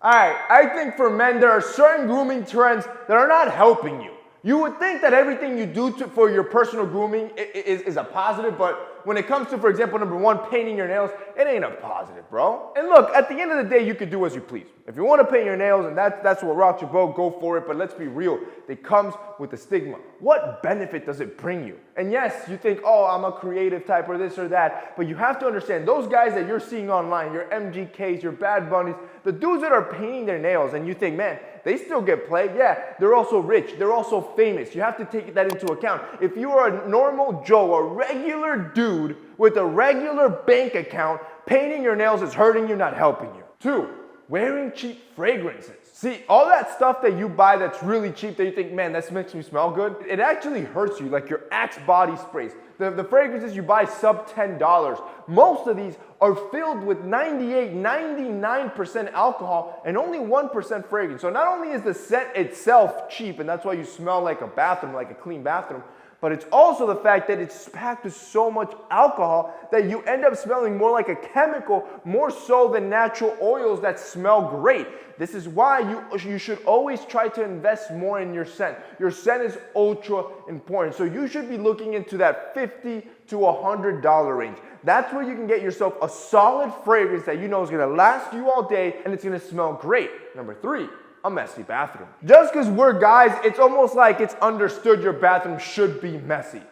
All right, I think for men, there are certain grooming trends that are not helping you. You would think that everything you do for your personal grooming is a positive, but when it comes to, for example, number one, painting your nails, it ain't a positive, bro. And look, at the end of the day, you can do as you please. If you want to paint your nails and that's what rocks your boat, go for it, but let's be real. It comes with a stigma. What benefit does it bring you? And yes, you think, oh, I'm a creative type or this or that, but you have to understand, those guys that you're seeing online, your MGKs, your Bad Bunnies, the dudes that are painting their nails, and you think, man, they still get played. Yeah, they're also rich. They're also famous. You have to take that into account. If you are a normal Joe, a regular dude with a regular bank account, painting your nails is hurting you, not helping you. 2, wearing cheap fragrances. See, all that stuff that you buy that's really cheap that you think, man, this makes me smell good, it actually hurts you, like your Axe body sprays. The fragrances you buy sub $10. Most of these are filled with 98, 99% alcohol and only 1% fragrance. So not only is the scent itself cheap, and that's why you smell like a bathroom, like a clean bathroom, but it's also the fact that it's packed with so much alcohol that you end up smelling more like a chemical, more so than natural oils that smell great. This is why you should always try to invest more in your scent. Your scent is ultra important. So you should be looking into that $50 to $100 range. That's where you can get yourself a solid fragrance that you know is going to last you all day and it's going to smell great. Number 3, a messy bathroom. Just because we're guys, it's almost like it's understood your bathroom should be messy.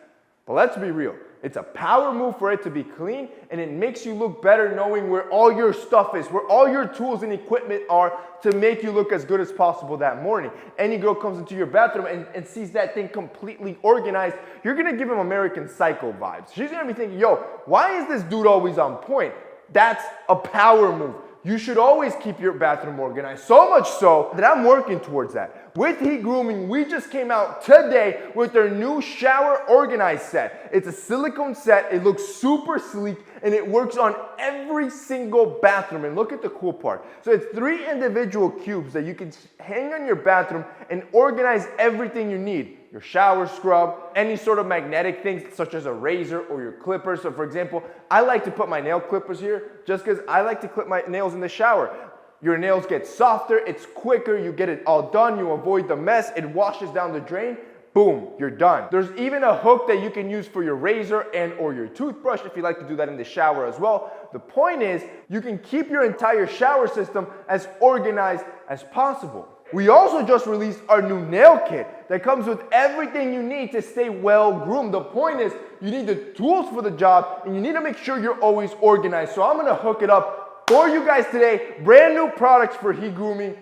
But let's be real. It's a power move for it to be clean, and it makes you look better knowing where all your stuff is, where all your tools and equipment are to make you look as good as possible that morning. Any girl comes into your bathroom and sees that thing completely organized, you're going to give them American Psycho vibes. She's going to be thinking, yo, why is this dude always on point? That's a power move. You should always keep your bathroom organized, so much so that I'm working towards that. With Heat Grooming, we just came out today with their new shower organized set. It's a silicone set, it looks super sleek, and it works on every single bathroom. And look at the cool part. So it's 3 individual cubes that you can hang on your bathroom and organize everything you need. Your shower scrub, any sort of magnetic things such as a razor or your clippers. So for example, I like to put my nail clippers here just because I like to clip my nails in the shower. Your nails get softer, it's quicker, you get it all done, you avoid the mess, it washes down the drain, boom, you're done. There's even a hook that you can use for your razor and or your toothbrush if you like to do that in the shower as well. The point is, you can keep your entire shower system as organized as possible. We also just released our new nail kit that comes with everything you need to stay well groomed. The point is, you need the tools for the job and you need to make sure you're always organized. So I'm gonna hook it up for you guys today. Brand new products for Heat Grooming.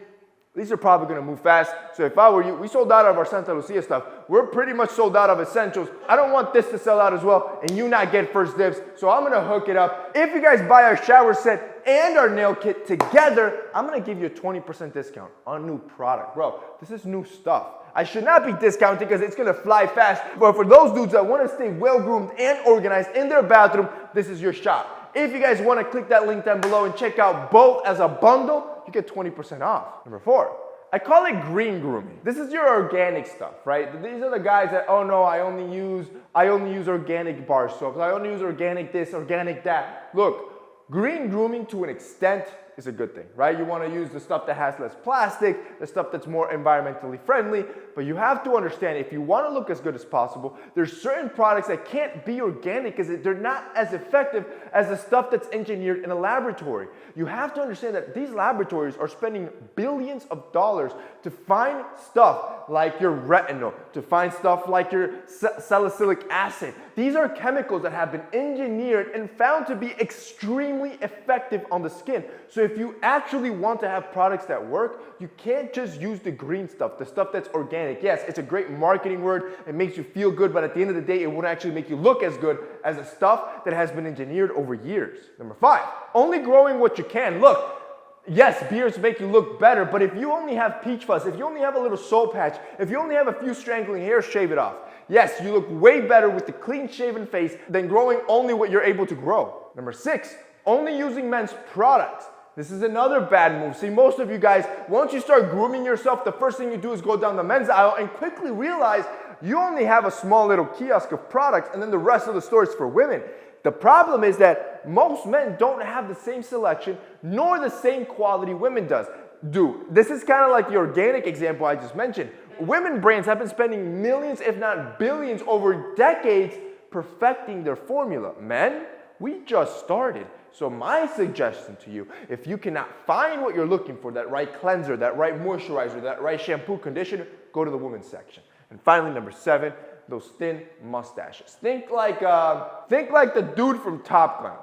These are probably gonna move fast. So if I were you, we sold out of our Santa Lucia stuff. We're pretty much sold out of essentials. I don't want this to sell out as well and you not get first dibs. So I'm gonna hook it up. If you guys buy our shower set and our nail kit together, I'm gonna give you a 20% discount on new product. Bro, this is new stuff. I should not be discounting because it's gonna fly fast. But for those dudes that wanna stay well groomed and organized in their bathroom, this is your shot. If you guys wanna click that link down below and check out both as a bundle, you get 20% off. Number 4, I call it green grooming. This is your organic stuff, right? These are the guys that, oh no, I only use organic bar soaps. I only use organic this, organic that. Look, green grooming to an extent is a good thing, right? You want to use the stuff that has less plastic, the stuff that's more environmentally friendly, but you have to understand if you want to look as good as possible, there's certain products that can't be organic because they're not as effective as the stuff that's engineered in a laboratory. You have to understand that these laboratories are spending billions of dollars to find stuff like your retinol, to find stuff like your salicylic acid. These are chemicals that have been engineered and found to be extremely effective on the skin. So if you actually want to have products that work, you can't just use the green stuff, the stuff that's organic. Yes, it's a great marketing word. It makes you feel good, but at the end of the day, it won't actually make you look as good as the stuff that has been engineered over years. Number 5, only growing what you can. Look, yes, beards make you look better, but if you only have peach fuzz, if you only have a little soul patch, if you only have a few strangling hairs, shave it off. Yes, you look way better with the clean shaven face than growing only what you're able to grow. Number 6, only using men's products. This is another bad move. See, most of you guys, once you start grooming yourself, the first thing you do is go down the men's aisle and quickly realize you only have a small little kiosk of products and then the rest of the store is for women. The problem is that most men don't have the same selection nor the same quality women does. do. This is kind of like the organic example I just mentioned. Women brands have been spending millions, if not billions, over decades perfecting their formula. Men, we just started. So my suggestion to you, if you cannot find what you're looking for, that right cleanser, that right moisturizer, that right shampoo, conditioner, go to the women's section. And finally, number 7, those thin mustaches. Think like the dude from Top Gun.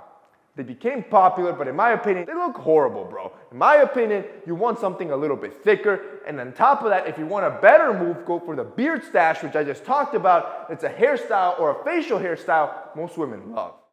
They became popular, but in my opinion, they look horrible, bro. In my opinion, you want something a little bit thicker. And on top of that, if you want a better move, go for the beard stash, which I just talked about. It's a hairstyle or a facial hairstyle most women love.